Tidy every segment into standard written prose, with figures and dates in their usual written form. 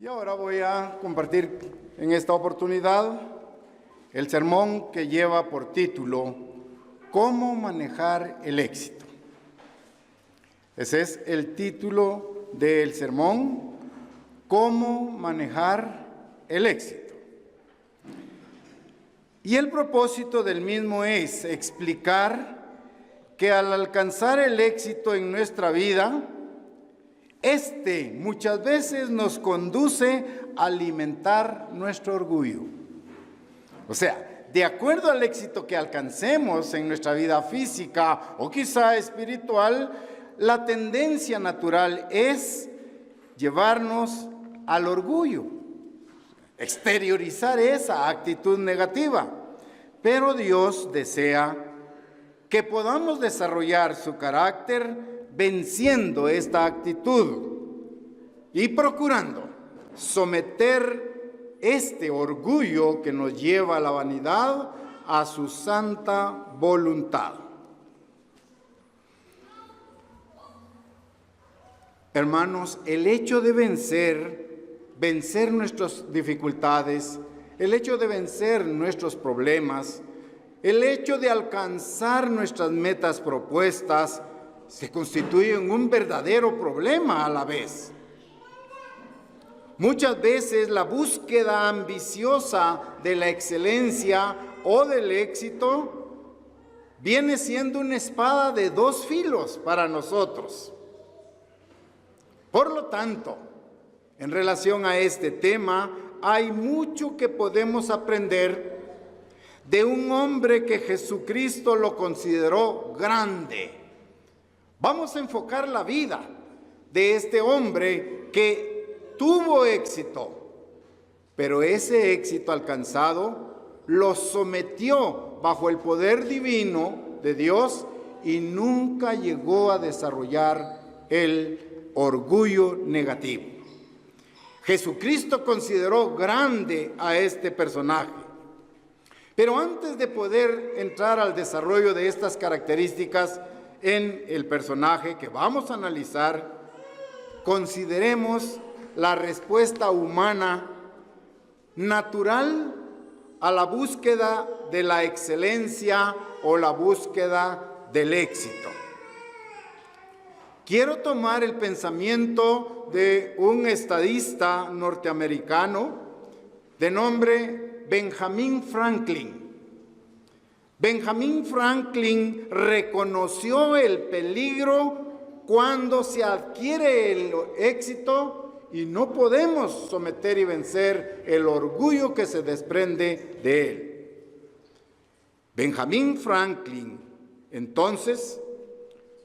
Y ahora voy a compartir en esta oportunidad el sermón que lleva por título ¿Cómo manejar el éxito? Ese es el título del sermón, ¿Cómo manejar el éxito? Y el propósito del mismo es explicar que al alcanzar el éxito en nuestra vida, muchas veces nos conduce a alimentar nuestro orgullo. O sea, de acuerdo al éxito que alcancemos en nuestra vida física o quizá espiritual, la tendencia natural es llevarnos al orgullo, exteriorizar esa actitud negativa. Pero Dios desea que podamos desarrollar su carácter venciendo esta actitud y procurando someter este orgullo que nos lleva a la vanidad a su santa voluntad. Hermanos, el hecho de vencer nuestras dificultades, el hecho de vencer nuestros problemas, el hecho de alcanzar nuestras metas propuestas, se constituye en un verdadero problema a la vez. Muchas veces la búsqueda ambiciosa de la excelencia o del éxito viene siendo una espada de dos filos para nosotros. Por lo tanto, en relación a este tema, hay mucho que podemos aprender de un hombre que Jesucristo lo consideró grande. Vamos a enfocar la vida de este hombre que tuvo éxito, pero ese éxito alcanzado lo sometió bajo el poder divino de Dios y nunca llegó a desarrollar el orgullo negativo. Jesucristo consideró grande a este personaje. Pero antes de poder entrar al desarrollo de estas características en el personaje que vamos a analizar, consideremos la respuesta humana natural a la búsqueda de la excelencia o la búsqueda del éxito. Quiero tomar el pensamiento de un estadista norteamericano de nombre Benjamin Franklin. Benjamin Franklin reconoció el peligro cuando se adquiere el éxito y no podemos someter y vencer el orgullo que se desprende de él. Benjamin Franklin, entonces,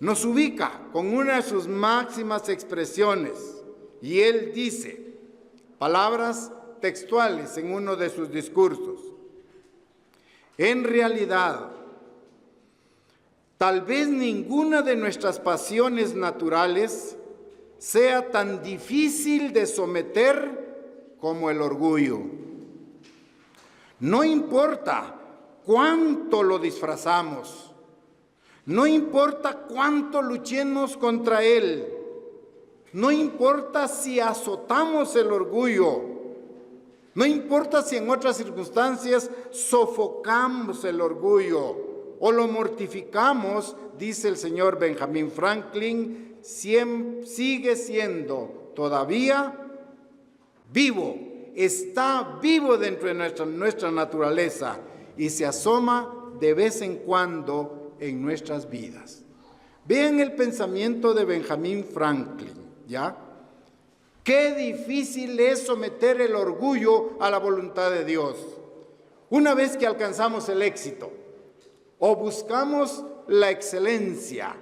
nos ubica con una de sus máximas expresiones y él dice, palabras textuales en uno de sus discursos: en realidad, tal vez ninguna de nuestras pasiones naturales sea tan difícil de someter como el orgullo. No importa cuánto lo disfrazamos, no importa cuánto luchemos contra él, no importa si azotamos el orgullo, no importa si en otras circunstancias sofocamos el orgullo o lo mortificamos, dice el señor Benjamin Franklin, sigue siendo todavía vivo, está vivo dentro de nuestra naturaleza y se asoma de vez en cuando en nuestras vidas. Vean el pensamiento de Benjamin Franklin, ¿ya? Qué difícil es someter el orgullo a la voluntad de Dios. Una vez que alcanzamos el éxito o buscamos la excelencia,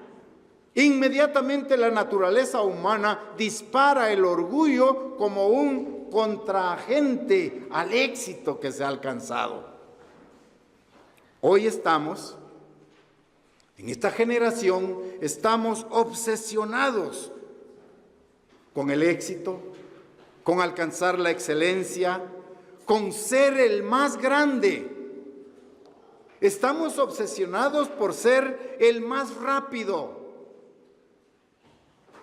inmediatamente la naturaleza humana dispara el orgullo como un contraagente al éxito que se ha alcanzado. Hoy estamos, en esta generación, estamos obsesionados con el éxito, con alcanzar la excelencia, con ser el más grande. Estamos obsesionados por ser el más rápido,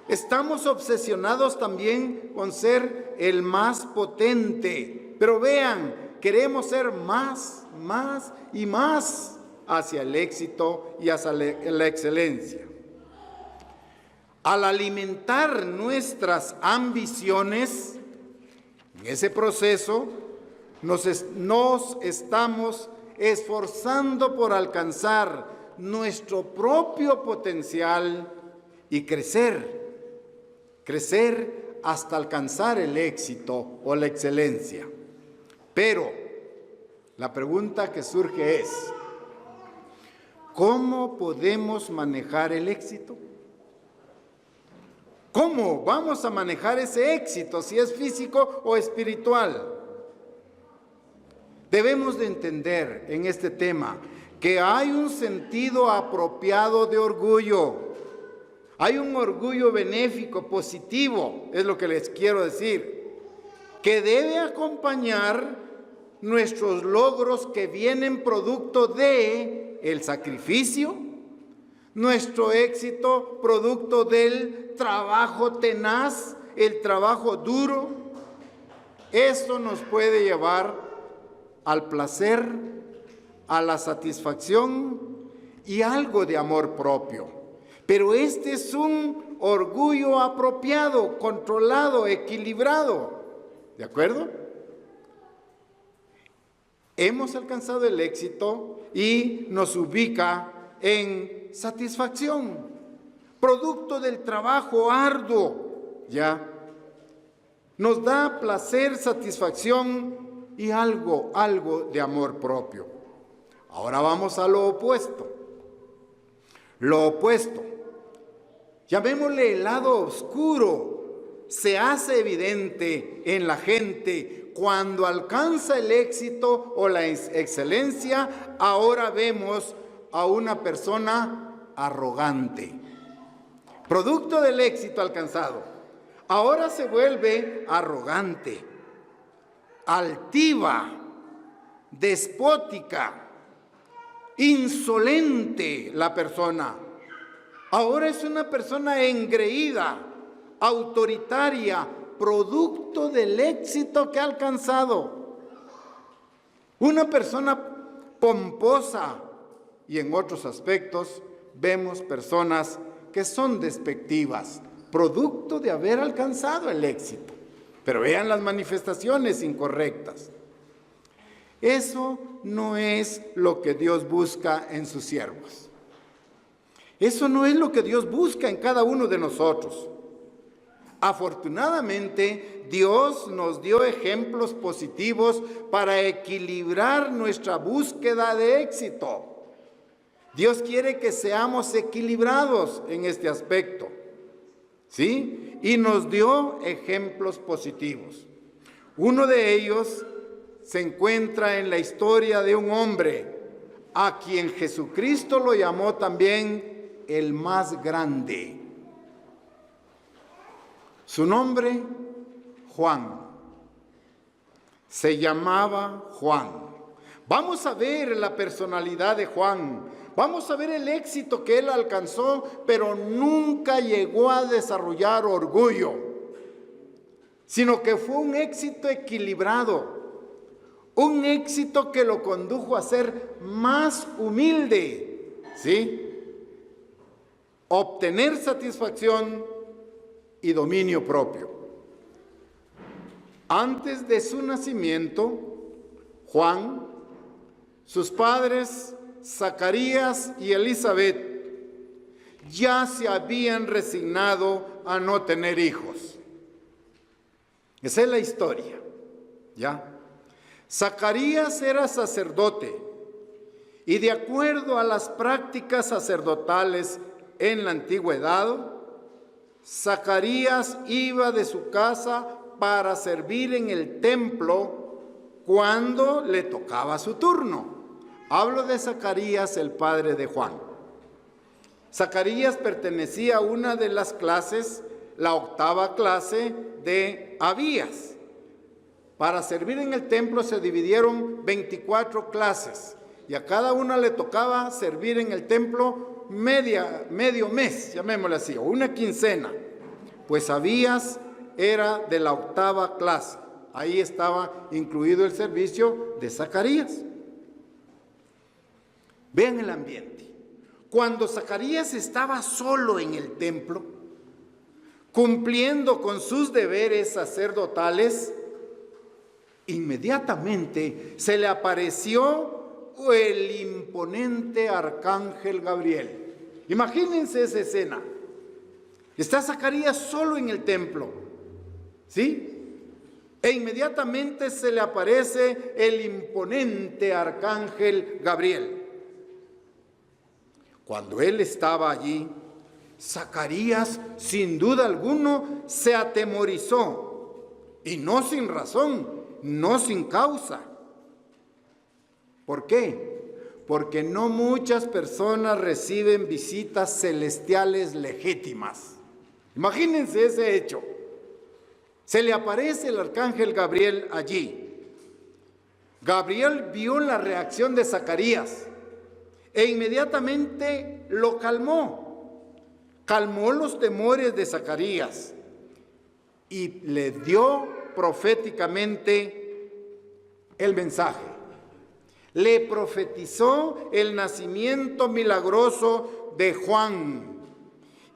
Estamos obsesionados también con ser el más potente. Pero vean, queremos ser más y más hacia el éxito y hacia la excelencia. Al alimentar nuestras ambiciones, en ese proceso nos estamos esforzando por alcanzar nuestro propio potencial y crecer hasta alcanzar el éxito o la excelencia. Pero la pregunta que surge es, ¿cómo podemos manejar el éxito? ¿Cómo vamos a manejar ese éxito, si es físico o espiritual? Debemos de entender en este tema que hay un sentido apropiado de orgullo. Hay un orgullo benéfico, positivo, es lo que les quiero decir, que debe acompañar nuestros logros que vienen producto de el sacrificio, nuestro éxito producto del trabajo tenaz, el trabajo duro. Esto nos puede llevar al placer, a la satisfacción y algo de amor propio. Pero este es un orgullo apropiado, controlado, equilibrado. ¿De acuerdo? Hemos alcanzado el éxito y nos ubica en satisfacción, producto del trabajo arduo, ¿ya? Nos da placer, satisfacción y algo de amor propio. Ahora vamos a lo opuesto. Lo opuesto, llamémosle el lado oscuro, se hace evidente en la gente cuando alcanza el éxito o la excelencia. Ahora vemos a una persona arrogante, producto del éxito alcanzado. Ahora se vuelve arrogante, altiva, despótica, insolente la persona. Ahora es una persona engreída, autoritaria, producto del éxito que ha alcanzado. Una persona pomposa, y en otros aspectos vemos personas que son despectivas, producto de haber alcanzado el éxito. Pero vean las manifestaciones incorrectas. Eso no es lo que Dios busca en sus siervos. Eso no es lo que Dios busca en cada uno de nosotros. Afortunadamente, Dios nos dio ejemplos positivos para equilibrar nuestra búsqueda de éxito. Dios quiere que seamos equilibrados en este aspecto, ¿sí? Y nos dio ejemplos positivos. Uno de ellos se encuentra en la historia de un hombre a quien Jesucristo lo llamó también el más grande. Su nombre, Juan. Se llamaba Juan. Vamos a ver la personalidad de Juan. Vamos a ver el éxito que él alcanzó, pero nunca llegó a desarrollar orgullo, sino que fue un éxito equilibrado, un éxito que lo condujo a ser más humilde, ¿sí? Obtener satisfacción y dominio propio. Antes de su nacimiento, Juan, sus padres Zacarías y Elizabeth ya se habían resignado a no tener hijos. Esa es la historia, ¿ya? Zacarías era sacerdote y de acuerdo a las prácticas sacerdotales en la antigüedad, Zacarías iba de su casa para servir en el templo cuando le tocaba su turno. Hablo de Zacarías, el padre de Juan. Zacarías pertenecía a una de las clases, la octava clase de Abías. Para servir en el templo se dividieron 24 clases y a cada una le tocaba servir en el templo medio mes, llamémosle así, o una quincena. pues Abías era de la 8ª clase. Ahí estaba incluido el servicio de Zacarías. Vean el ambiente. Cuando Zacarías estaba solo en el templo, cumpliendo con sus deberes sacerdotales, inmediatamente se le apareció el imponente arcángel Gabriel. Imagínense esa escena. Está Zacarías solo en el templo, ¿sí? E inmediatamente se le aparece el imponente arcángel Gabriel. Cuando él estaba allí, Zacarías, sin duda alguno, se atemorizó, y no sin razón, no sin causa. ¿Por qué? Porque no muchas personas reciben visitas celestiales legítimas. Imagínense ese hecho. Se le aparece el arcángel Gabriel allí. Gabriel vio la reacción de Zacarías e inmediatamente lo calmó. Calmó los temores de Zacarías y le dio proféticamente el mensaje. Le profetizó el nacimiento milagroso de Juan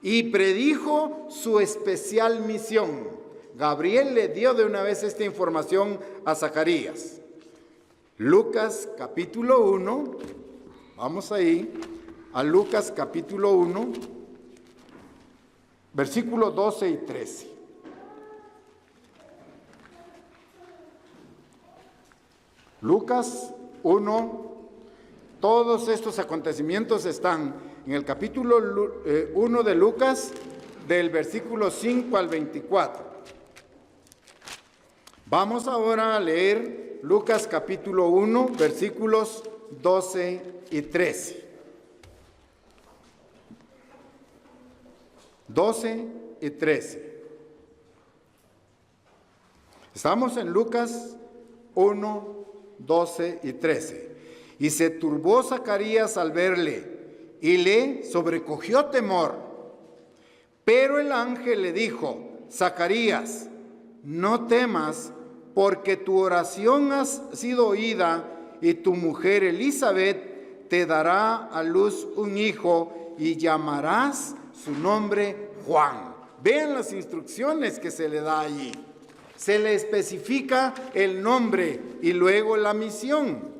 y predijo su especial misión. Gabriel le dio de una vez esta información a Zacarías. Lucas capítulo 1, vamos ahí, a Lucas capítulo 1, versículos 12 y 13. Lucas 1, todos estos acontecimientos están en el capítulo 1 de Lucas, del versículo 5 al 24. Vamos ahora a leer Lucas capítulo 1, versículos 12 y 13. 12 y 13. Estamos en Lucas 1, 12 y 13. Y se turbó Zacarías al verle, y le sobrecogió temor. Pero el ángel le dijo: Zacarías, no temas, porque tu oración ha sido oída, y tu mujer Elizabeth te dará a luz un hijo, y llamarás su nombre Juan. Vean las instrucciones que se le da allí. Se le especifica el nombre y luego la misión.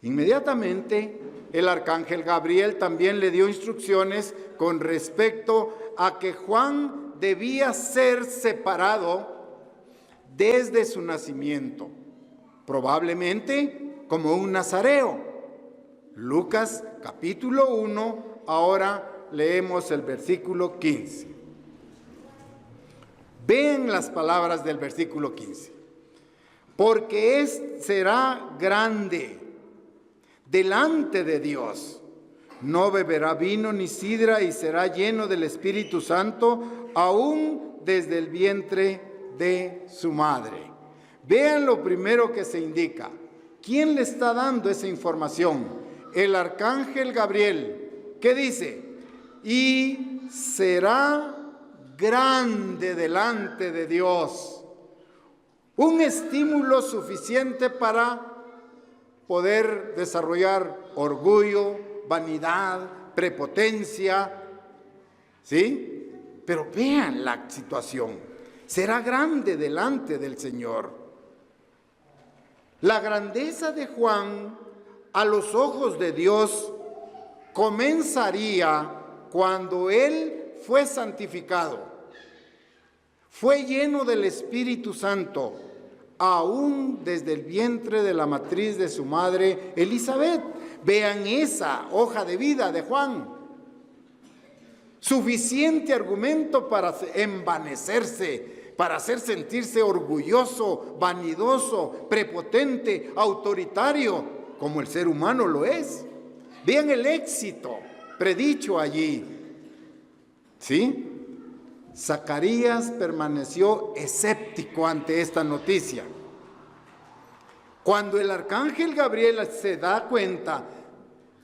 Inmediatamente, el arcángel Gabriel también le dio instrucciones con respecto a que Juan debía ser separado desde su nacimiento, probablemente como un nazareo. Lucas capítulo 1, ahora leemos el versículo 15. Vean las palabras del versículo 15. Porque será grande delante de Dios. No beberá vino ni sidra y será lleno del Espíritu Santo aún desde el vientre de su madre. Vean lo primero que se indica. ¿Quién le está dando esa información? El arcángel Gabriel. ¿Qué dice? Y será grande delante de Dios. Un estímulo suficiente para poder desarrollar orgullo, vanidad, prepotencia, ¿sí? Pero vean la situación. Será grande delante del Señor. La grandeza de Juan a los ojos de Dios comenzaría cuando él fue santificado, fue lleno del Espíritu Santo, aún desde el vientre de la matriz de su madre Elizabeth. Vean esa hoja de vida de Juan. Suficiente argumento para envanecerse, para hacer sentirse orgulloso, vanidoso, prepotente, autoritario, como el ser humano lo es. Vean el éxito predicho allí. ¿Sí? Zacarías permaneció escéptico ante esta noticia. Cuando el arcángel Gabriel se da cuenta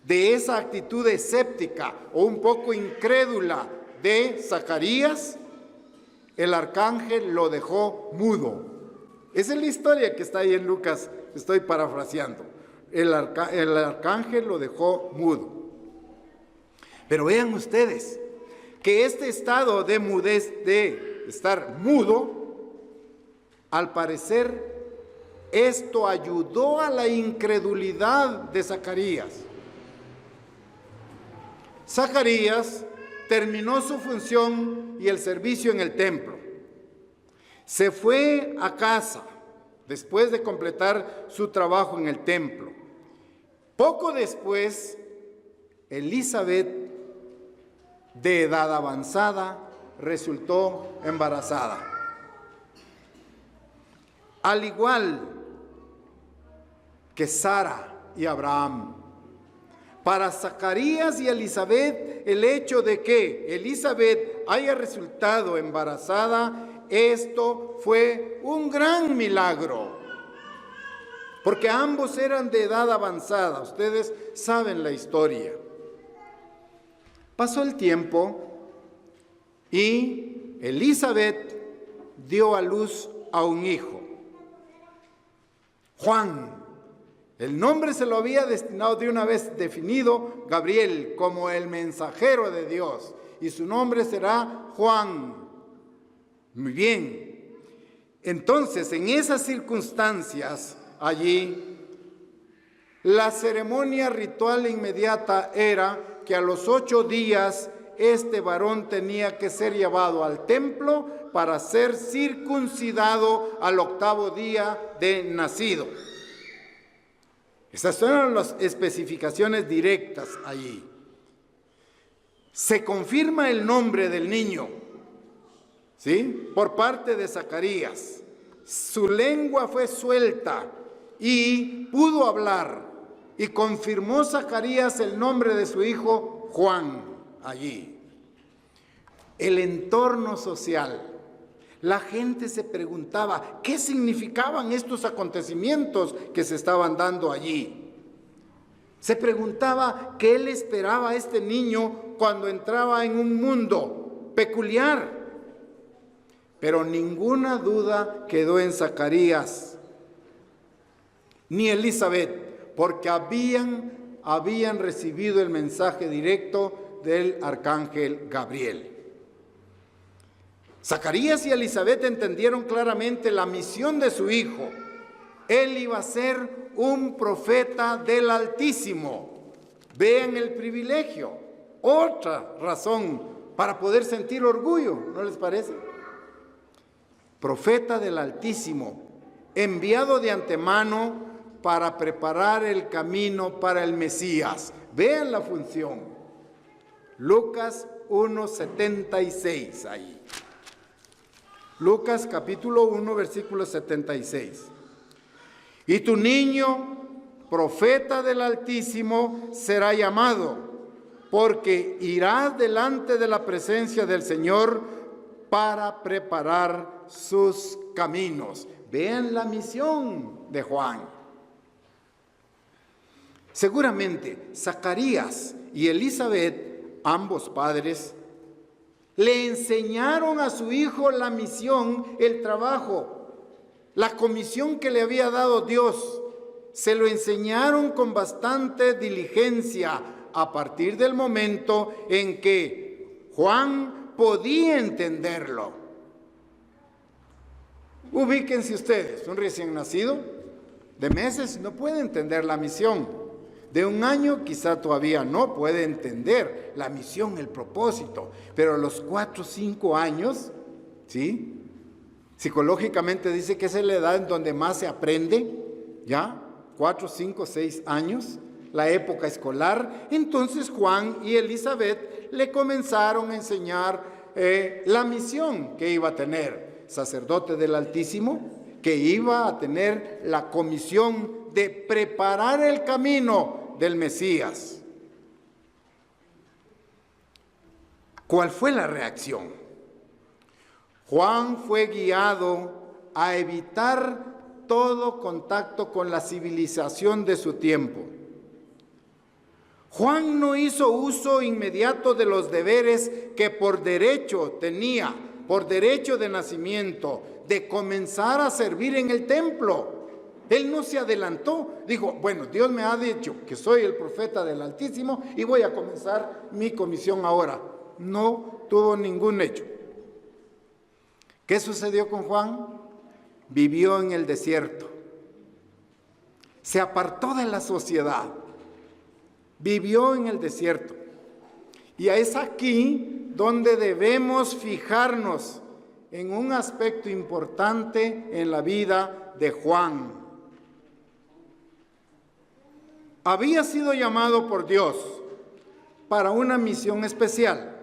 de esa actitud escéptica o un poco incrédula de Zacarías, el arcángel lo dejó mudo. Esa es la historia que está ahí en Lucas, estoy parafraseando. El arcángel lo dejó mudo. Pero vean ustedes que este estado de mudez, de estar mudo, al parecer esto ayudó a la incredulidad de Zacarías. Zacarías terminó su función y el servicio en el templo. Se fue a casa después de completar su trabajo en el templo. Poco después, Elizabeth, de edad avanzada, resultó embarazada. Al igual que Sara y Abraham. Para Zacarías y Elizabeth, el hecho de que Elizabeth haya resultado embarazada, esto fue un gran milagro, porque ambos eran de edad avanzada. Ustedes saben la historia. Pasó el tiempo y Elizabeth dio a luz a un hijo, Juan. El nombre se lo había destinado de una vez definido Gabriel como el mensajero de Dios, y su nombre será Juan. Muy bien. Entonces, en esas circunstancias, allí, la ceremonia ritual inmediata era que a los 8 días este varón tenía que ser llevado al templo para ser circuncidado al 8º día de nacido. Esas son las especificaciones directas allí. Se confirma el nombre del niño, ¿sí?, por parte de Zacarías. Su lengua fue suelta y pudo hablar, y confirmó Zacarías el nombre de su hijo Juan allí. El entorno social. La gente se preguntaba qué significaban estos acontecimientos que se estaban dando allí. Se preguntaba qué le esperaba a este niño cuando entraba en un mundo peculiar. Pero ninguna duda quedó en Zacarías ni Elizabeth, porque habían recibido el mensaje directo del arcángel Gabriel. Zacarías y Elizabeth entendieron claramente la misión de su hijo. Él iba a ser un profeta del Altísimo. Vean el privilegio. Otra razón para poder sentir orgullo, ¿no les parece? Profeta del Altísimo, enviado de antemano para preparar el camino para el Mesías. Vean la función. Lucas 1:76 ahí. Lucas capítulo 1, versículo 76. Y tu niño, profeta del Altísimo, será llamado, porque irá delante de la presencia del Señor para preparar sus caminos. Vean la misión de Juan. Seguramente Zacarías y Elizabeth, ambos padres, le enseñaron a su hijo la misión, el trabajo, la comisión que le había dado Dios. Se lo enseñaron con bastante diligencia a partir del momento en que Juan podía entenderlo. Ubíquense ustedes, un recién nacido de meses no puede entender la misión. De 1 año quizá todavía no puede entender la misión, el propósito, pero a los 4 o 5 años, ¿sí?, psicológicamente dice que esa es la edad en donde más se aprende, ¿ya? 4, 5, 6 años, la época escolar. Entonces Juan y Elizabeth le comenzaron a enseñar la misión que iba a tener, sacerdote del Altísimo, que iba a tener la comisión de preparar el camino del Mesías. ¿Cuál fue la reacción? Juan fue guiado a evitar todo contacto con la civilización de su tiempo. Juan no hizo uso inmediato de los deberes que por derecho tenía por derecho de nacimiento, de comenzar a servir en el templo. Él no se adelantó, dijo, bueno, Dios me ha dicho que soy el profeta del Altísimo y voy a comenzar mi comisión ahora. No tuvo ningún hecho. ¿Qué sucedió con Juan? Vivió en el desierto. Se apartó de la sociedad. Vivió en el desierto. Y es aquí donde debemos fijarnos en un aspecto importante en la vida de Juan. Había sido llamado por Dios para una misión especial,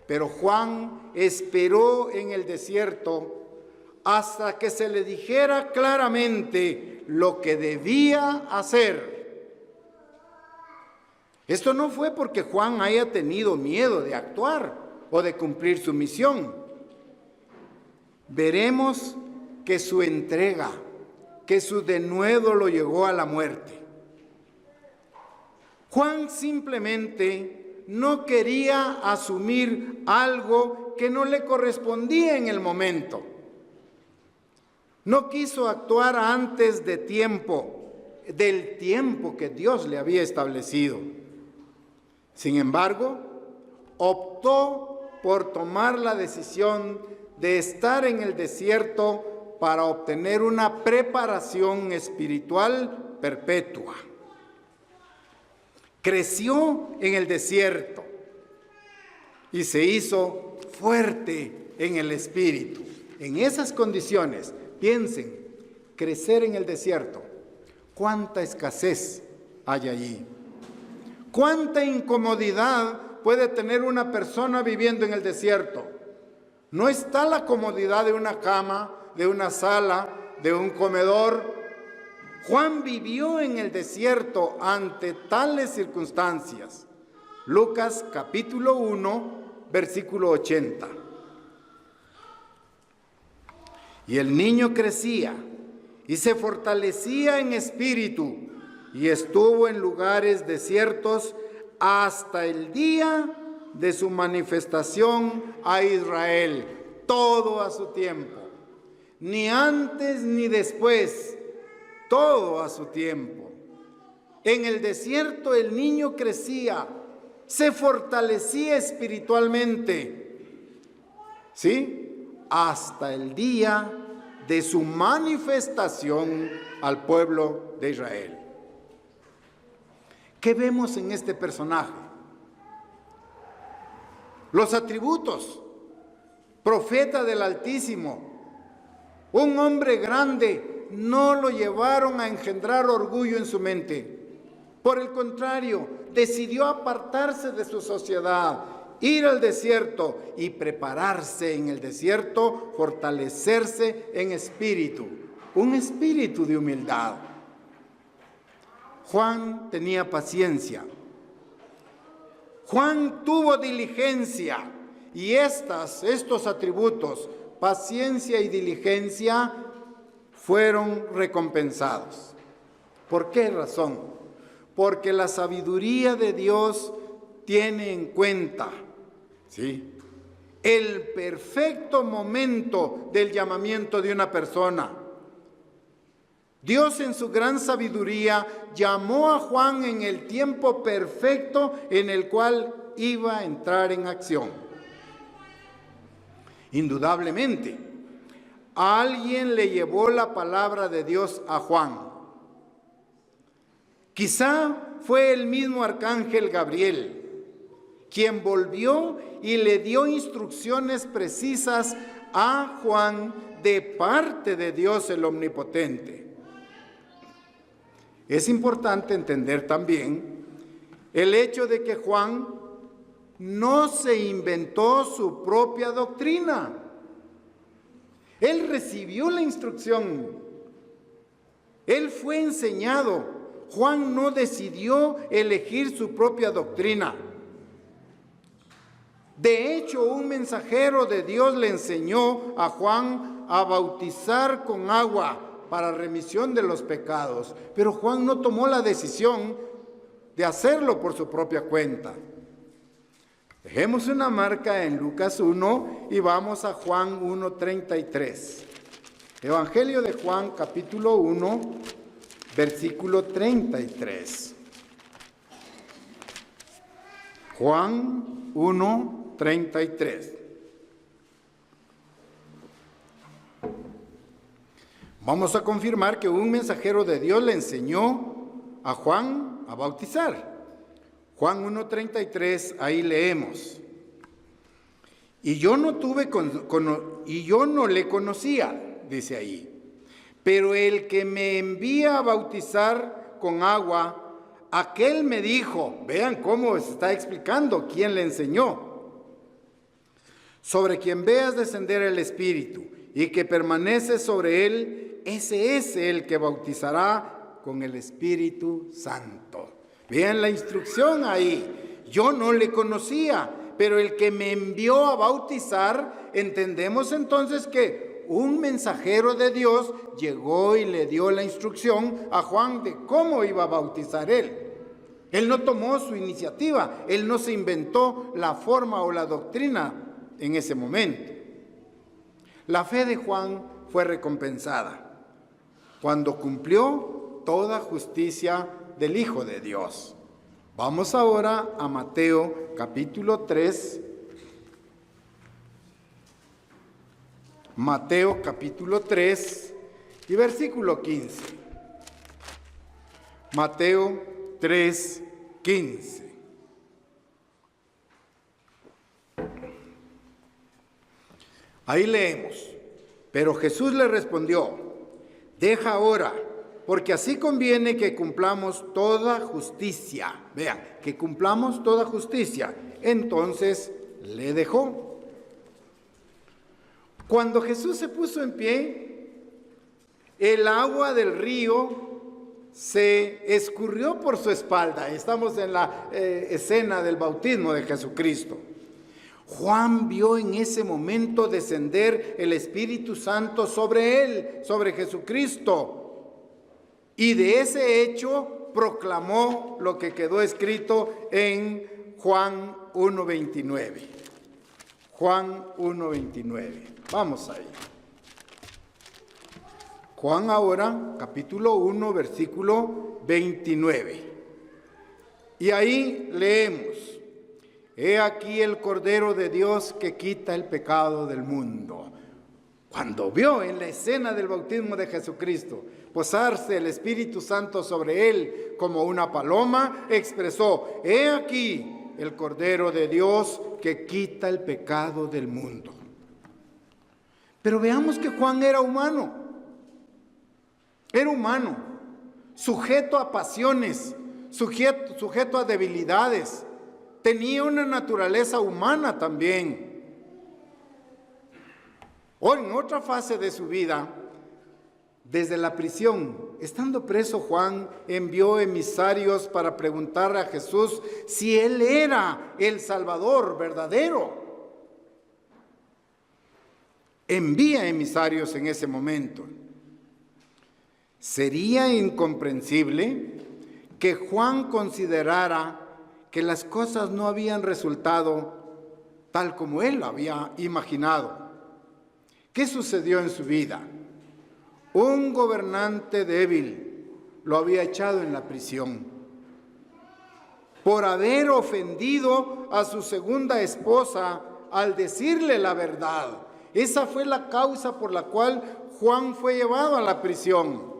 pero Juan esperó en el desierto hasta que se le dijera claramente lo que debía hacer. Esto no fue porque Juan haya tenido miedo de actuar o de cumplir su misión. Veremos que su entrega, que su denuedo lo llevó a la muerte. Juan simplemente no quería asumir algo que no le correspondía en el momento. No quiso actuar antes de tiempo, del tiempo que Dios le había establecido. Sin embargo, optó por tomar la decisión de estar en el desierto para obtener una preparación espiritual perpetua. Creció en el desierto y se hizo fuerte en el espíritu. En esas condiciones, piensen, crecer en el desierto, cuánta escasez hay allí, cuánta incomodidad puede tener una persona viviendo en el desierto. No está la comodidad de una cama, de una sala, de un comedor. Juan vivió en el desierto ante tales circunstancias. Lucas capítulo 1, versículo 80. Y el niño crecía y se fortalecía en espíritu y estuvo en lugares desiertos hasta el día de su manifestación a Israel. Todo a su tiempo, ni antes ni después. Todo a su tiempo. En el desierto el niño crecía, se fortalecía espiritualmente, ¿sí? Hasta el día de su manifestación al pueblo de Israel. ¿Qué vemos en este personaje? Los atributos: profeta del Altísimo, un hombre grande. No lo llevaron a engendrar orgullo en su mente. Por el contrario, decidió apartarse de su sociedad, ir al desierto y prepararse en el desierto, fortalecerse en espíritu, un espíritu de humildad. Juan tenía paciencia. Juan tuvo diligencia y estos atributos, paciencia y diligencia, fueron recompensados. ¿Por qué razón? Porque la sabiduría de Dios tiene en cuenta, ¿sí?, el perfecto momento del llamamiento de una persona. Dios en su gran sabiduría llamó a Juan en el tiempo perfecto en el cual iba a entrar en acción. Indudablemente, alguien le llevó la palabra de Dios a Juan. Quizá fue el mismo arcángel Gabriel, quien volvió y le dio instrucciones precisas a Juan de parte de Dios el Omnipotente. Es importante entender también el hecho de que Juan no se inventó su propia doctrina. Él recibió la instrucción. Él fue enseñado. Juan no decidió elegir su propia doctrina. De hecho, un mensajero de Dios le enseñó a Juan a bautizar con agua para remisión de los pecados. Pero Juan no tomó la decisión de hacerlo por su propia cuenta. Dejemos una marca en Lucas 1 y vamos a Juan 1:33. Evangelio de Juan, capítulo 1, versículo 33. Juan 1:33. Vamos a confirmar que un mensajero de Dios le enseñó a Juan a bautizar. Juan 1:33, ahí leemos. Y yo no le conocía, dice ahí. Pero el que me envía a bautizar con agua, aquel me dijo, vean cómo se está explicando quién le enseñó, sobre quien veas descender el Espíritu y que permanece sobre él, ese es el que bautizará con el Espíritu Santo. Vean la instrucción ahí. Yo no le conocía, pero el que me envió a bautizar, entendemos entonces que un mensajero de Dios llegó y le dio la instrucción a Juan de cómo iba a bautizar él. Él no tomó su iniciativa, él no se inventó la forma o la doctrina en ese momento. La fe de Juan fue recompensada cuando cumplió toda justicia del Hijo de Dios. Vamos ahora a Mateo capítulo 3. Mateo capítulo 3 y versículo 15. Mateo 3:15. Ahí leemos. Pero Jesús le respondió: deja ahora, porque así conviene que cumplamos toda justicia. Vean, que cumplamos toda justicia. Entonces le dejó. Cuando Jesús se puso en pie, el agua del río se escurrió por su espalda. Estamos en la escena del bautismo de Jesucristo. Juan vio en ese momento descender el Espíritu Santo sobre él, sobre Jesucristo. Y de ese hecho proclamó lo que quedó escrito en Juan 1:29. Juan 1:29. Vamos ahí. Juan ahora, capítulo 1, versículo 29. Y ahí leemos: he aquí el Cordero de Dios que quita el pecado del mundo. Cuando vio en la escena del bautismo de Jesucristo posarse el Espíritu Santo sobre él como una paloma, expresó: he aquí el Cordero de Dios que quita el pecado del mundo. Pero veamos que Juan era humano, sujeto a pasiones, sujeto a debilidades, tenía una naturaleza humana también. Hoy, en otra fase de su vida, desde la prisión, estando preso, Juan envió emisarios para preguntarle a Jesús si él era el Salvador verdadero. Envía emisarios en ese momento. Sería incomprensible que Juan considerara que las cosas no habían resultado tal como él lo había imaginado. ¿Qué sucedió en su vida? Un gobernante débil lo había echado en la prisión por haber ofendido a su segunda esposa al decirle la verdad. Esa fue la causa por la cual Juan fue llevado a la prisión.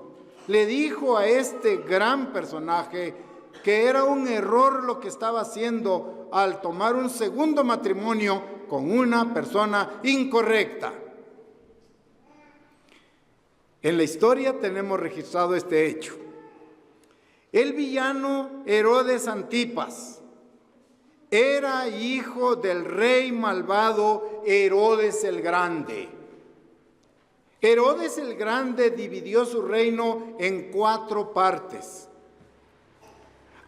Le dijo a este gran personaje que era un error lo que estaba haciendo al tomar un segundo matrimonio con una persona incorrecta. En la historia tenemos registrado este hecho. El villano Herodes Antipas era hijo del rey malvado Herodes el Grande. Herodes el Grande dividió su reino en 4 partes.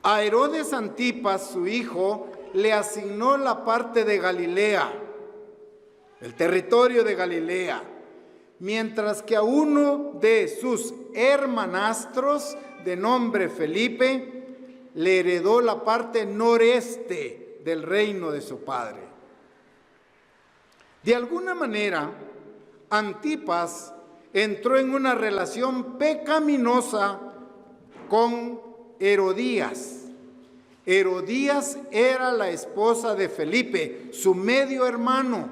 A Herodes Antipas, su hijo, le asignó la parte de Galilea, el territorio de Galilea, mientras que a uno de sus hermanastros, de nombre Felipe, le heredó la parte noreste del reino de su padre. De alguna manera, Antipas entró en una relación pecaminosa con Herodías. Herodías era la esposa de Felipe, su medio hermano.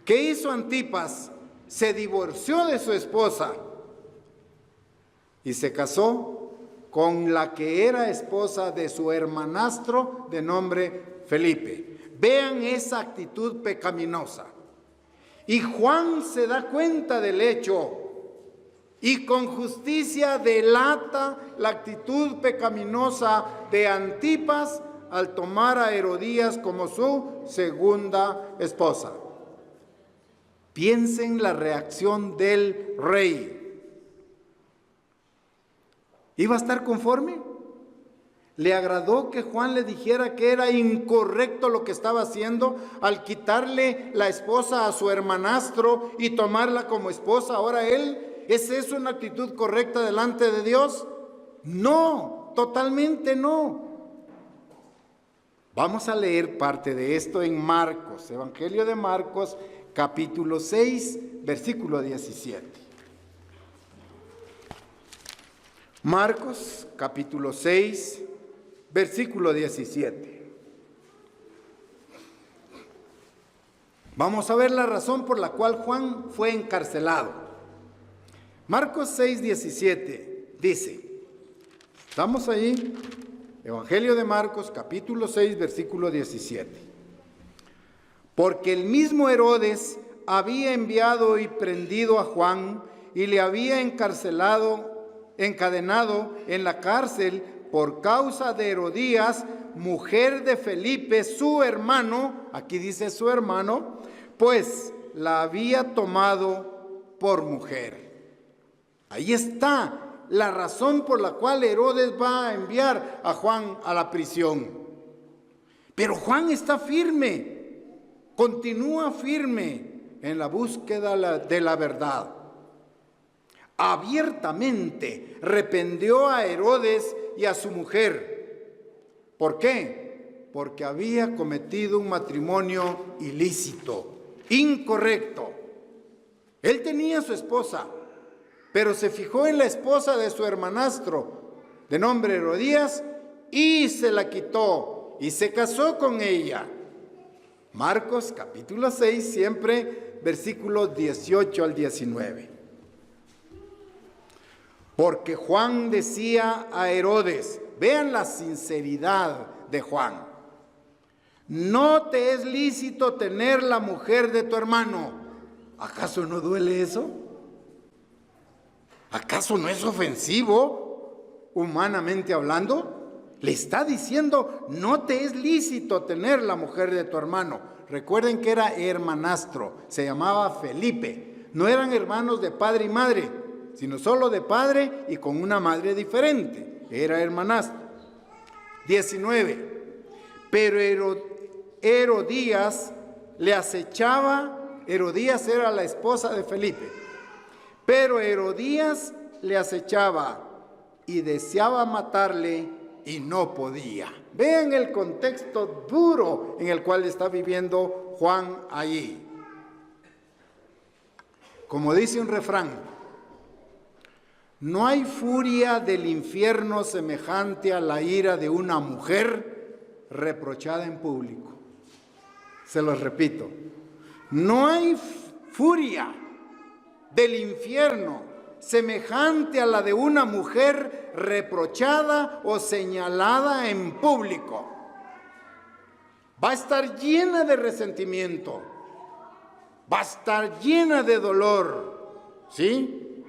¿Qué hizo Antipas? Se divorció de su esposa y se casó con la que era esposa de su hermanastro de nombre Felipe. Vean esa actitud pecaminosa. Y Juan se da cuenta del hecho y con justicia delata la actitud pecaminosa de Antipas al tomar a Herodías como su segunda esposa. Piensen la reacción del rey. ¿Iba a estar conforme? ¿Le agradó que Juan le dijera que era incorrecto lo que estaba haciendo al quitarle la esposa a su hermanastro y tomarla como esposa ahora él? ¿Es eso una actitud correcta delante de Dios? No, totalmente no. Vamos a leer parte de esto en Marcos, Evangelio de Marcos, capítulo 6, versículo 17. Marcos, capítulo 6, versículo 17. Vamos a ver la razón por la cual Juan fue encarcelado. Marcos 6, 17 dice, estamos ahí, Evangelio de Marcos, capítulo 6, versículo 17. Porque el mismo Herodes había enviado y prendido a Juan y le había encadenado en la cárcel por causa de Herodías, mujer de Felipe, su hermano, aquí dice su hermano, pues la había tomado por mujer. Ahí está la razón por la cual Herodes va a enviar a Juan a la prisión. Pero Juan está firme, continúa firme en la búsqueda de la verdad. Abiertamente reprendió a Herodes y a su mujer. ¿Por qué? Porque había cometido un matrimonio ilícito, incorrecto. Él tenía su esposa, pero se fijó en la esposa de su hermanastro, de nombre Herodías, y se la quitó y se casó con ella. Marcos capítulo 6, siempre versículos 18 al 19. Porque Juan decía a Herodes, vean la sinceridad de Juan, no te es lícito tener la mujer de tu hermano. ¿Acaso no duele eso? ¿Acaso no es ofensivo, humanamente hablando? Le está diciendo, no te es lícito tener la mujer de tu hermano. Recuerden que era hermanastro, se llamaba Felipe. No eran hermanos de padre y madre, sino solo de padre y con una madre diferente. Era hermanastro. 19. Pero Herodías le acechaba. Herodías era la esposa de Felipe. Pero Herodías le acechaba y deseaba matarle y no podía. Vean el contexto duro en el cual está viviendo Juan allí. Como dice un refrán, no hay furia del infierno semejante a la ira de una mujer reprochada en público. Se los repito, no hay furia del infierno semejante a la de una mujer reprochada o señalada en público. Va a estar llena de resentimiento, va a estar llena de dolor, ¿sí?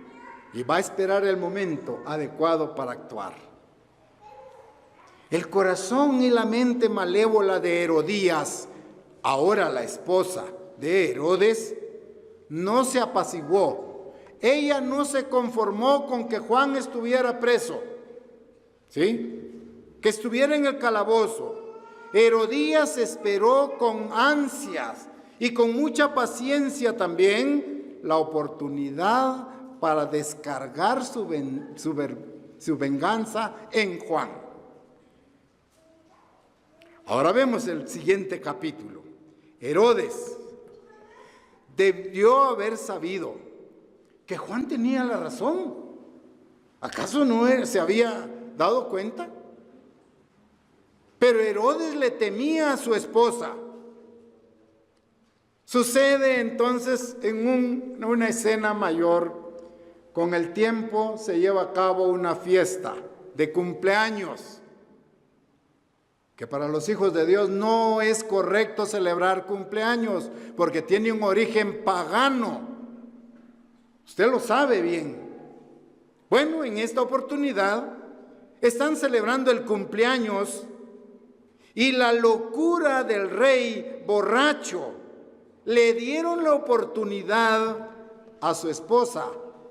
Y va a esperar el momento adecuado para actuar. El corazón y la mente malévola de Herodías, ahora la esposa de Herodes, no se apaciguó. Ella no se conformó con que Juan estuviera preso, ¿sí? Que estuviera en el calabozo. Herodías esperó con ansias y con mucha paciencia también la oportunidad para descargar su venganza en Juan. Ahora vemos el siguiente capítulo. Herodes debió haber sabido que Juan tenía la razón. ¿Acaso no se había dado cuenta? Pero Herodes le temía a su esposa. Sucede entonces en una escena mayor. Con el tiempo se lleva a cabo una fiesta de cumpleaños, que para los hijos de Dios no es correcto celebrar cumpleaños, porque tiene un origen pagano. Usted lo sabe bien. Bueno, en esta oportunidad están celebrando el cumpleaños y la locura del rey borracho le dieron la oportunidad a su esposa,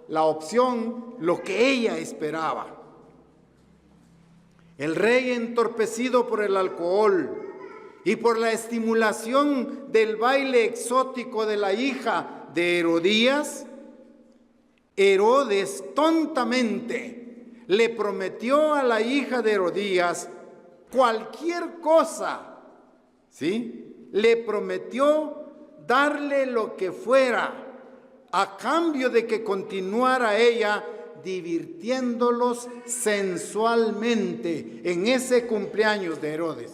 la opción, lo que ella esperaba. El rey, entorpecido por el alcohol y por la estimulación del baile exótico de la hija de Herodías, Herodes tontamente le prometió a la hija de Herodías cualquier cosa, ¿sí? Le prometió darle lo que fuera a cambio de que continuara ella divirtiéndolos sensualmente en ese cumpleaños de Herodes.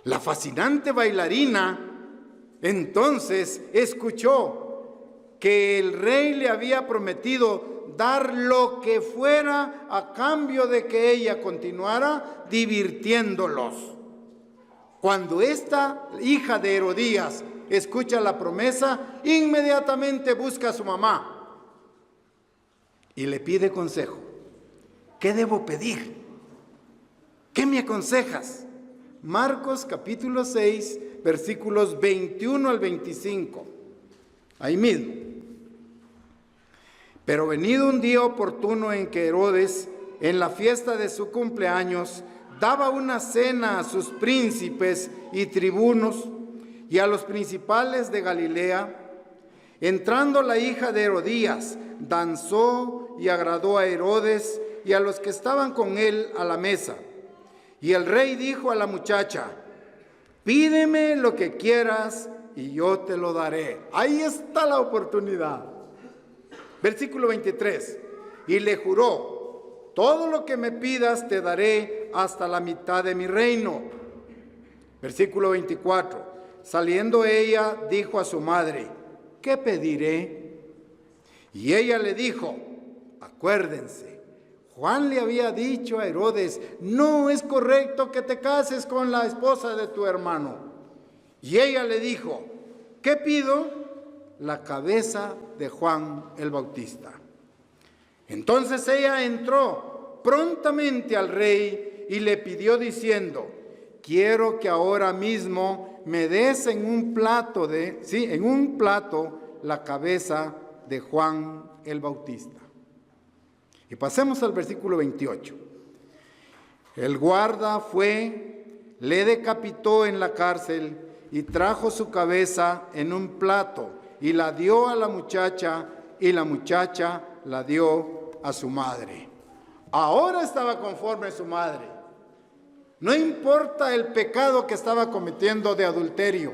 La fascinante bailarina entonces escuchó que el rey le había prometido dar lo que fuera a cambio de que ella continuara divirtiéndolos. Cuando esta hija de Herodías escucha la promesa, inmediatamente busca a su mamá y le pide consejo. ¿Qué debo pedir? ¿Qué me aconsejas? Marcos capítulo 6, versículos 21 al 25. Ahí mismo. Pero venido un día oportuno en que Herodes, en la fiesta de su cumpleaños, daba una cena a sus príncipes y tribunos y a los principales de Galilea, entrando la hija de Herodías, danzó y agradó a Herodes y a los que estaban con él a la mesa. Y el rey dijo a la muchacha: pídeme lo que quieras y yo te lo daré. Ahí está la oportunidad. Versículo 23. Y le juró: todo lo que me pidas te daré hasta la mitad de mi reino. Versículo 24. Saliendo ella, dijo a su madre: ¿qué pediré? Y ella le dijo: acuérdense, Juan le había dicho a Herodes: no es correcto que te cases con la esposa de tu hermano. Y ella le dijo: ¿qué pido? La cabeza de Juan el Bautista. Entonces ella entró prontamente al rey y le pidió diciendo: quiero que ahora mismo me des en un plato la cabeza de Juan el Bautista. Y pasemos al versículo 28. El guarda fue, le decapitó en la cárcel y trajo su cabeza en un plato y la dio a la muchacha y la muchacha la dio a su madre. Ahora estaba conforme su madre. No importa el pecado que estaba cometiendo de adulterio,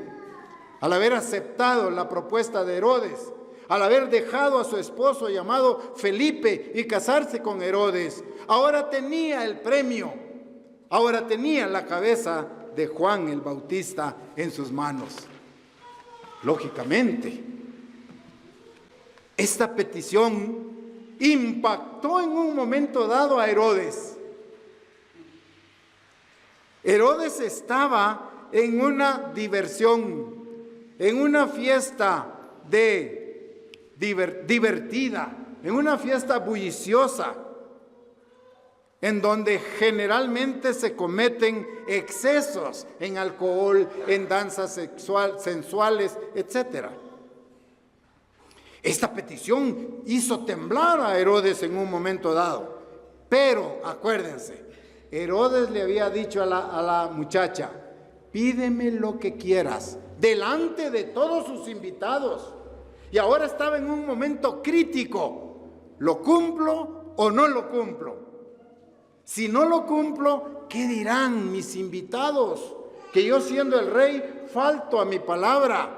al haber aceptado la propuesta de Herodes, al haber dejado a su esposo llamado Felipe y casarse con Herodes, ahora tenía el premio, ahora tenía la cabeza de Juan el Bautista en sus manos. Lógicamente, esta petición impactó en un momento dado a Herodes. Herodes estaba en una diversión, en una fiesta divertida, en una fiesta bulliciosa, en donde generalmente se cometen excesos en alcohol, en danzas sensuales, etc. Esta petición hizo temblar a Herodes en un momento dado, pero acuérdense, Herodes le había dicho a la muchacha: pídeme lo que quieras, delante de todos sus invitados. Y ahora estaba en un momento crítico: ¿lo cumplo o no lo cumplo? Si no lo cumplo, ¿qué dirán mis invitados? Que yo, siendo el rey, falto a mi palabra.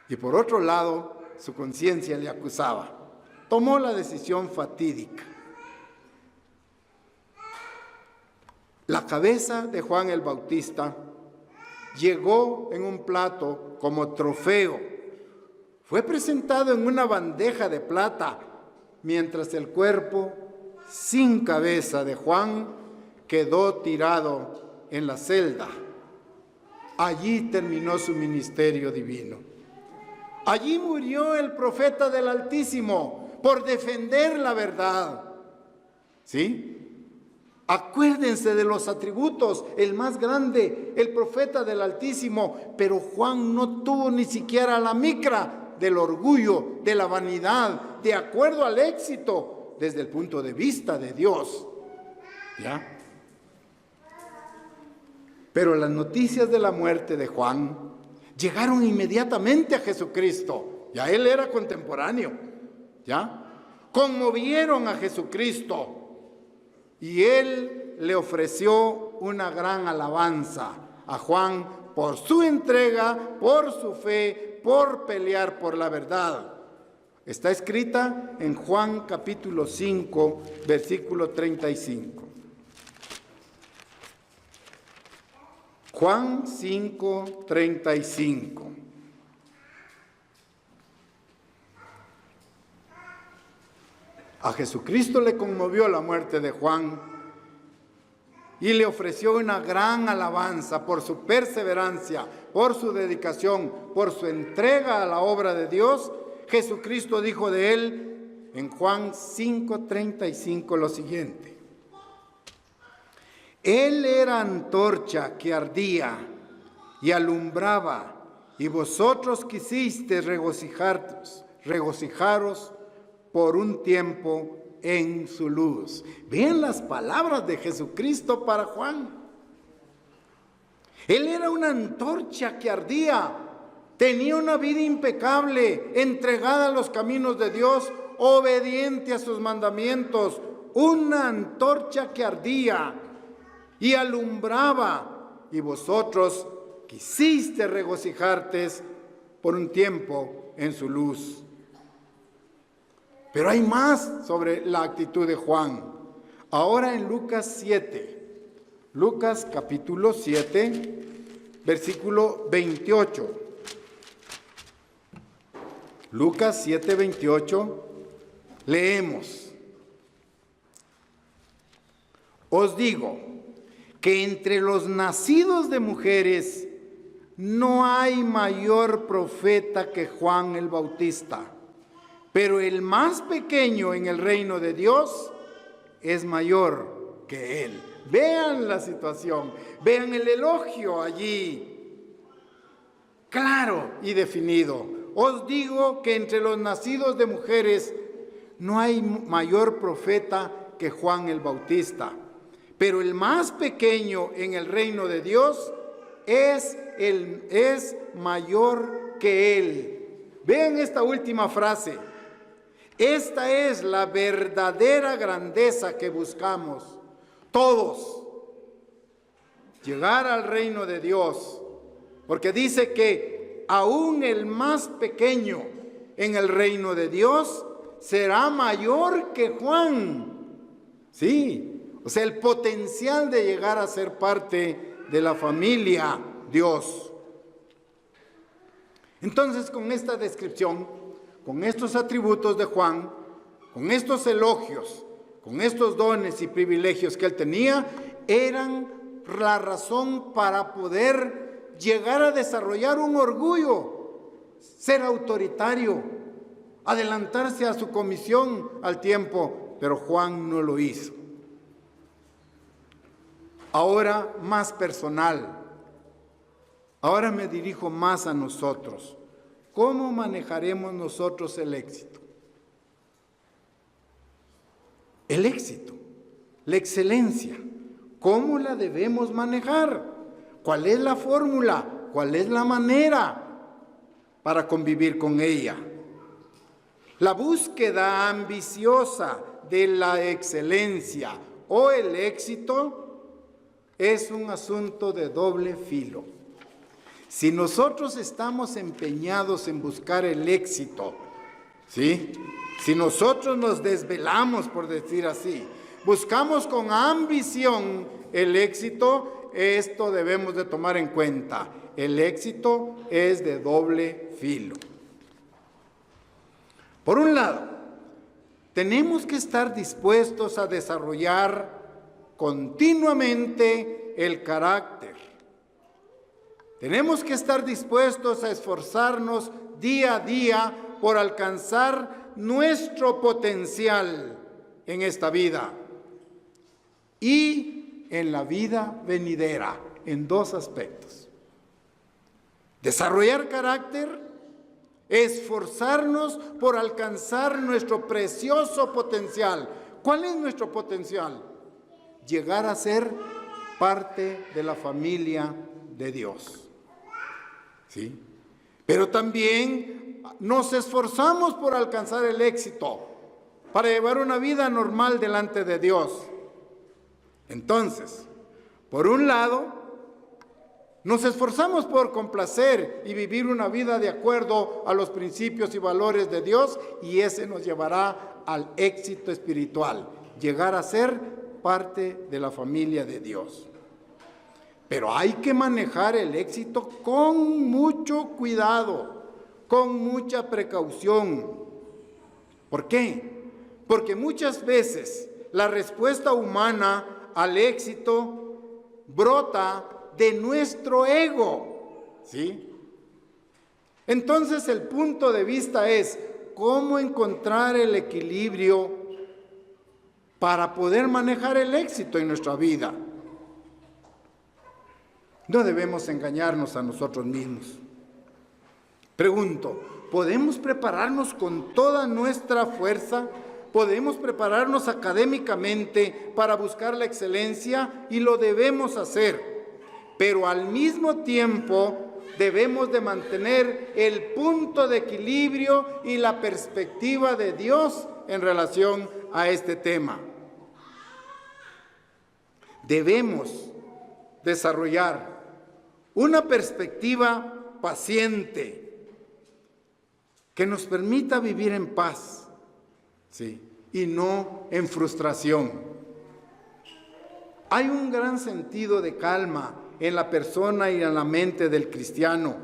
Y por otro lado, su conciencia le acusaba. Tomó la decisión fatídica. La cabeza de Juan el Bautista llegó en un plato como trofeo. Fue presentado en una bandeja de plata, mientras el cuerpo sin cabeza de Juan quedó tirado en la celda. Allí terminó su ministerio divino. Allí murió el profeta del Altísimo por defender la verdad. ¿Sí? Acuérdense de los atributos, el más grande, el profeta del Altísimo, pero Juan no tuvo ni siquiera la micra del orgullo, de la vanidad, de acuerdo al éxito, desde el punto de vista de Dios. ¿Ya? Pero las noticias de la muerte de Juan llegaron inmediatamente a Jesucristo. Ya él era contemporáneo. ¿Ya? Conmovieron a Jesucristo. Y él le ofreció una gran alabanza a Juan por su entrega, por su fe, por pelear por la verdad. Está escrita en Juan capítulo 5, versículo 35. Juan 5, 35. A Jesucristo le conmovió la muerte de Juan y le ofreció una gran alabanza por su perseverancia, por su dedicación, por su entrega a la obra de Dios. Jesucristo dijo de él en Juan 5:35 lo siguiente: Él era antorcha que ardía y alumbraba, y vosotros quisisteis regocijaros por un tiempo en su luz. Vean las palabras de Jesucristo para Juan. Él era una antorcha que ardía, tenía una vida impecable, entregada a los caminos de Dios, obediente a sus mandamientos, una antorcha que ardía y alumbraba, y vosotros quisiste regocijarte por un tiempo en su luz. Pero hay más sobre la actitud de Juan. Ahora en Lucas 7, Lucas capítulo 7, versículo 28. Lucas 7, 28, leemos: Os digo que entre los nacidos de mujeres no hay mayor profeta que Juan el Bautista. Pero el más pequeño en el reino de Dios es mayor que él. Vean la situación, vean el elogio allí, claro y definido. Os digo que entre los nacidos de mujeres no hay mayor profeta que Juan el Bautista. Pero el más pequeño en el reino de Dios es mayor que él. Vean esta última frase. Esta es la verdadera grandeza que buscamos todos, llegar al reino de Dios, porque dice que aún el más pequeño en el reino de Dios será mayor que Juan. Sí, o sea, el potencial de llegar a ser parte de la familia Dios. Entonces, con esta descripción, con estos atributos de Juan, con estos elogios, con estos dones y privilegios que él tenía, eran la razón para poder llegar a desarrollar un orgullo, ser autoritario, adelantarse a su comisión al tiempo, pero Juan no lo hizo. Ahora más personal, ahora me dirijo más a nosotros. ¿Cómo manejaremos nosotros el éxito? El éxito, la excelencia, ¿cómo la debemos manejar? ¿Cuál es la fórmula? ¿Cuál es la manera para convivir con ella? La búsqueda ambiciosa de la excelencia o el éxito es un asunto de doble filo. Si nosotros estamos empeñados en buscar el éxito, ¿sí? Si nosotros nos desvelamos, por decir así, buscamos con ambición el éxito, esto debemos de tomar en cuenta. El éxito es de doble filo. Por un lado, tenemos que estar dispuestos a desarrollar continuamente el carácter. Tenemos que estar dispuestos a esforzarnos día a día por alcanzar nuestro potencial en esta vida y en la vida venidera, en dos aspectos. Desarrollar carácter, esforzarnos por alcanzar nuestro precioso potencial. ¿Cuál es nuestro potencial? Llegar a ser parte de la familia de Dios. ¿Sí? Pero también nos esforzamos por alcanzar el éxito, para llevar una vida normal delante de Dios. Entonces, por un lado, nos esforzamos por complacer y vivir una vida de acuerdo a los principios y valores de Dios, y ese nos llevará al éxito espiritual, llegar a ser parte de la familia de Dios. Pero hay que manejar el éxito con mucho cuidado, con mucha precaución. ¿Por qué? Porque muchas veces la respuesta humana al éxito brota de nuestro ego, ¿sí? Entonces el punto de vista es cómo encontrar el equilibrio para poder manejar el éxito en nuestra vida. No debemos engañarnos a nosotros mismos. Pregunto, ¿podemos prepararnos con toda nuestra fuerza? ¿Podemos prepararnos académicamente para buscar la excelencia? Y lo debemos hacer. Pero al mismo tiempo debemos de mantener el punto de equilibrio y la perspectiva de Dios en relación a este tema. Debemos desarrollar una perspectiva paciente que nos permita vivir en paz, ¿sí? Y no en frustración. Hay un gran sentido de calma en la persona y en la mente del cristiano,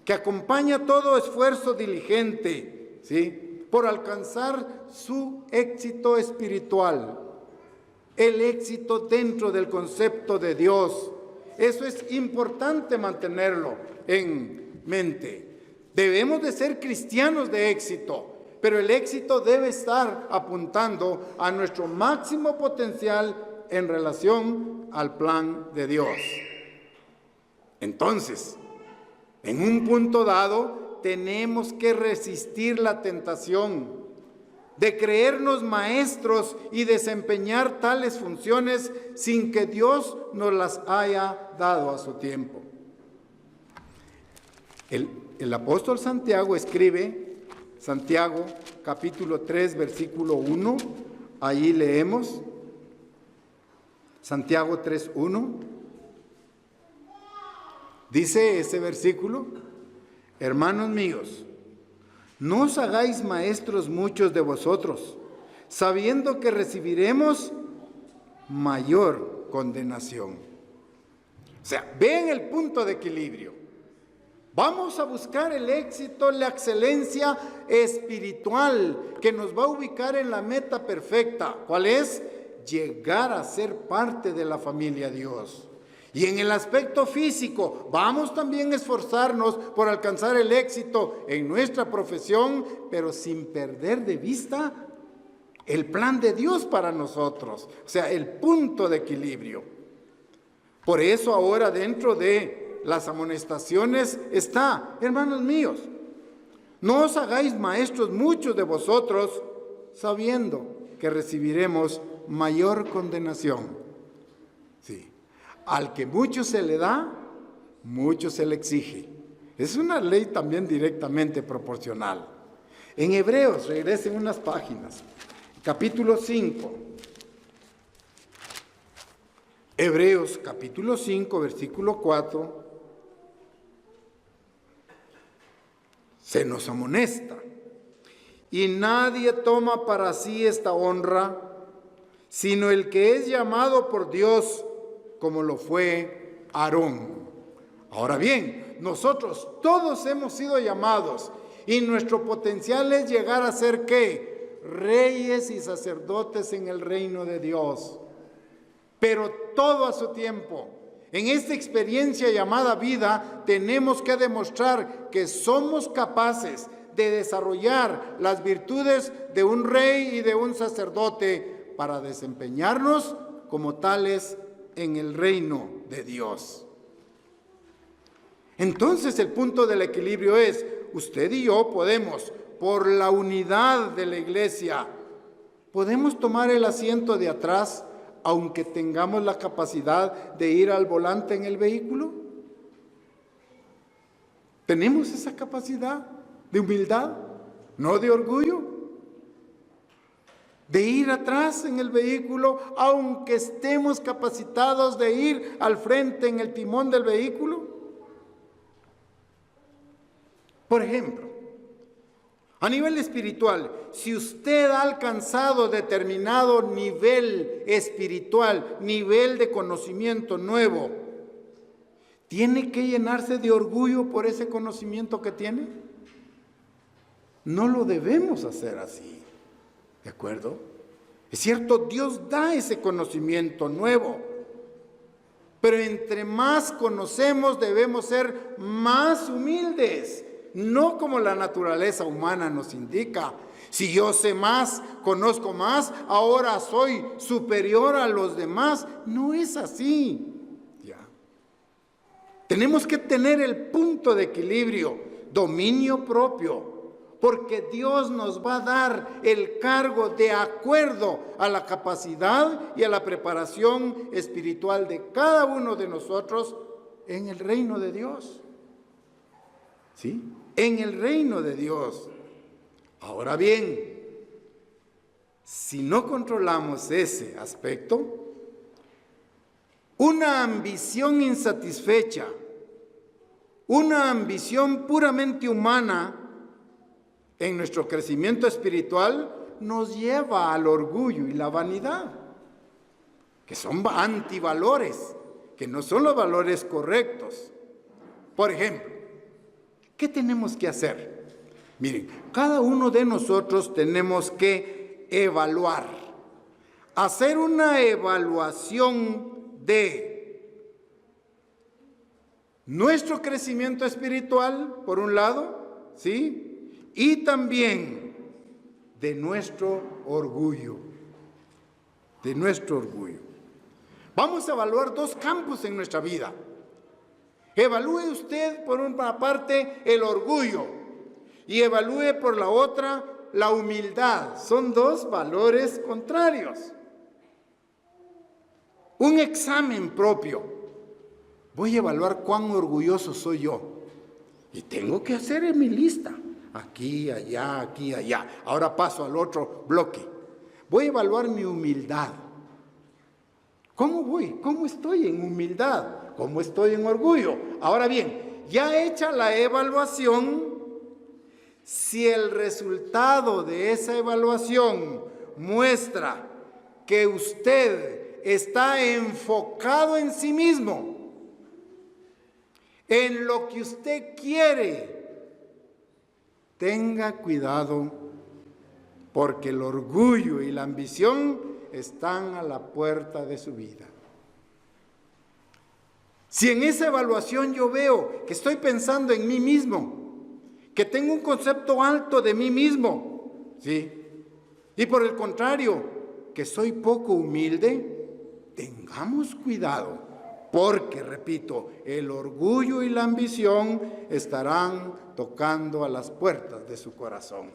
que acompaña todo esfuerzo diligente, ¿sí? Por alcanzar su éxito espiritual, el éxito dentro del concepto de Dios. Eso es importante mantenerlo en mente. Debemos de ser cristianos de éxito, pero el éxito debe estar apuntando a nuestro máximo potencial en relación al plan de Dios. Entonces, en un punto dado, tenemos que resistir la tentación de creernos maestros y desempeñar tales funciones sin que Dios nos las haya dado a su tiempo. El apóstol Santiago escribe, Santiago capítulo 3, versículo 1, ahí leemos, Santiago 3, 1, dice ese versículo: hermanos míos, no os hagáis maestros muchos de vosotros, sabiendo que recibiremos mayor condenación. O sea, ven el punto de equilibrio. Vamos a buscar el éxito, la excelencia espiritual que nos va a ubicar en la meta perfecta. ¿Cuál es? Llegar a ser parte de la familia de Dios. Y en el aspecto físico, vamos también a esforzarnos por alcanzar el éxito en nuestra profesión, pero sin perder de vista el plan de Dios para nosotros. O sea, el punto de equilibrio. Por eso ahora dentro de las amonestaciones está, hermanos míos, no os hagáis maestros muchos de vosotros, sabiendo que recibiremos mayor condenación. Sí. Al que mucho se le da, mucho se le exige. Es una ley también directamente proporcional. En Hebreos, regresen unas páginas, capítulo 5. Hebreos capítulo 5, versículo 4, se nos amonesta. Y nadie toma para sí esta honra, sino el que es llamado por Dios, como lo fue Aarón. Ahora bien, nosotros todos hemos sido llamados y nuestro potencial es llegar a ser ¿qué? Reyes y sacerdotes en el reino de Dios. Pero todo a su tiempo. En esta experiencia llamada vida tenemos que demostrar que somos capaces de desarrollar las virtudes de un rey y de un sacerdote para desempeñarnos como tales en el reino de Dios. Entonces el punto del equilibrio es, usted y yo podemos, por la unidad de la iglesia, podemos tomar el asiento de atrás aunque tengamos la capacidad de ir al volante en el vehículo. ¿Tenemos esa capacidad de humildad, no de orgullo? De ir atrás en el vehículo, aunque estemos capacitados de ir al frente en el timón del vehículo. Por ejemplo, a nivel espiritual, si usted ha alcanzado determinado nivel espiritual, nivel de conocimiento nuevo, ¿tiene que llenarse de orgullo por ese conocimiento que tiene? No lo debemos hacer así, ¿de acuerdo? Es cierto, Dios da ese conocimiento nuevo, pero entre más conocemos debemos ser más humildes. No como la naturaleza humana nos indica. Si yo sé más, conozco más, ahora soy superior a los demás. No es así. Ya. Tenemos que tener el punto de equilibrio, dominio propio, porque Dios nos va a dar el cargo de acuerdo a la capacidad y a la preparación espiritual de cada uno de nosotros en el reino de Dios. ¿Sí? En el reino de Dios. Ahora bien, si no controlamos ese aspecto, una ambición insatisfecha, una ambición puramente humana en nuestro crecimiento espiritual nos lleva al orgullo y la vanidad, que son antivalores, que no son los valores correctos. Por ejemplo, ¿qué tenemos que hacer? Miren, cada uno de nosotros tenemos que evaluar, hacer una evaluación de nuestro crecimiento espiritual, por un lado, ¿sí? Y también de nuestro orgullo, Vamos a evaluar dos campos en nuestra vida. Evalúe usted por una parte el orgullo y evalúe por la otra la humildad. Son dos valores contrarios. Un examen propio. Voy a evaluar cuán orgulloso soy yo. Y tengo que hacer en mi lista. Aquí, allá, aquí, allá. Ahora paso al otro bloque. Voy a evaluar mi humildad. ¿Cómo voy? ¿Cómo estoy en humildad? ¿Cómo estoy en orgullo? Ahora bien, ya hecha la evaluación, si el resultado de esa evaluación muestra que usted está enfocado en sí mismo, en lo que usted quiere, tenga cuidado, porque el orgullo y la ambición están a la puerta de su vida. Si en esa evaluación yo veo que estoy pensando en mí mismo, que tengo un concepto alto de mí mismo, ¿sí? Y por el contrario, que soy poco humilde, tengamos cuidado, porque, repito, el orgullo y la ambición estarán tocando a las puertas de su corazón.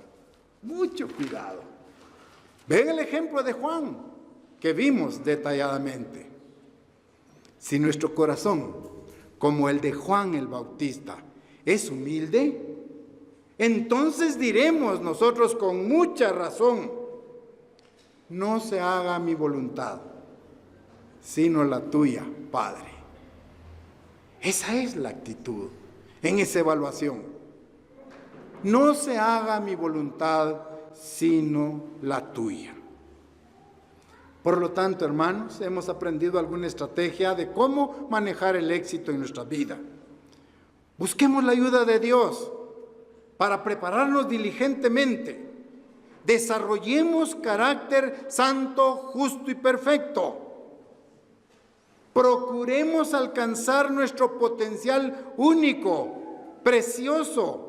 Mucho cuidado. Ven el ejemplo de Juan, que vimos detalladamente. Si nuestro corazón, como el de Juan el Bautista, es humilde, entonces diremos nosotros con mucha razón: no se haga mi voluntad, sino la tuya, Padre. Esa es la actitud en esa evaluación. No se haga mi voluntad, sino la tuya. Por lo tanto, hermanos, hemos aprendido alguna estrategia de cómo manejar el éxito en nuestra vida. Busquemos la ayuda de Dios para prepararnos diligentemente. Desarrollemos carácter santo, justo y perfecto. Procuremos alcanzar nuestro potencial único, precioso,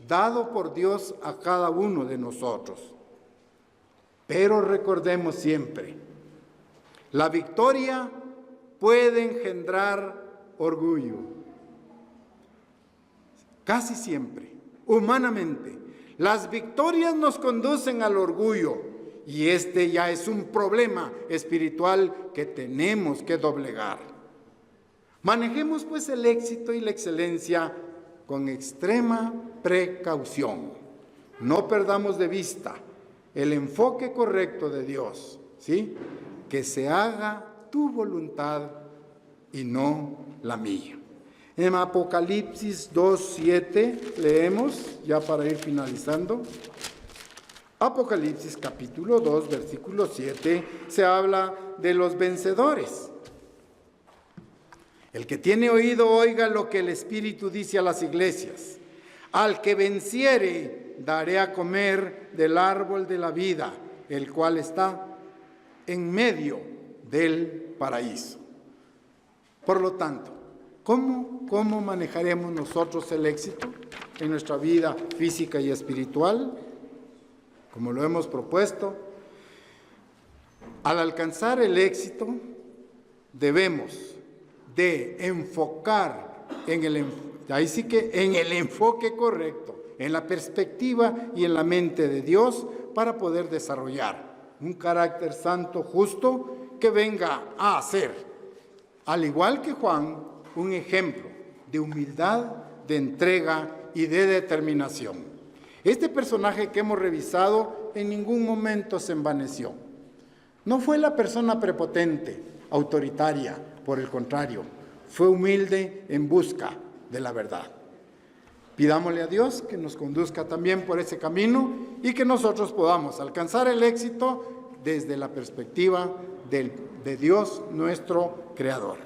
dado por Dios a cada uno de nosotros. Pero recordemos siempre, la victoria puede engendrar orgullo. Casi siempre, humanamente, las victorias nos conducen al orgullo. Y este ya es un problema espiritual que tenemos que doblegar. Manejemos pues el éxito y la excelencia con extrema precaución. No perdamos de vista el enfoque correcto de Dios, ¿sí? Que se haga tu voluntad y no la mía. En Apocalipsis 2:7 leemos, ya para ir finalizando. Apocalipsis capítulo 2, versículo 7, se habla de los vencedores. El que tiene oído, oiga lo que el Espíritu dice a las iglesias. Al que venciere, daré a comer del árbol de la vida, el cual está en medio del paraíso. Por lo tanto, ¿cómo manejaremos nosotros el éxito en nuestra vida física y espiritual? Como lo hemos propuesto, al alcanzar el éxito, debemos de enfocar en el enfoque correcto, en la perspectiva y en la mente de Dios para poder desarrollar un carácter santo, justo, que venga a ser, al igual que Juan, un ejemplo de humildad, de entrega y de determinación. Este personaje que hemos revisado en ningún momento se envaneció. No fue la persona prepotente, autoritaria, por el contrario, fue humilde en busca de la verdad. Pidámosle a Dios que nos conduzca también por ese camino y que nosotros podamos alcanzar el éxito desde la perspectiva de Dios, nuestro Creador.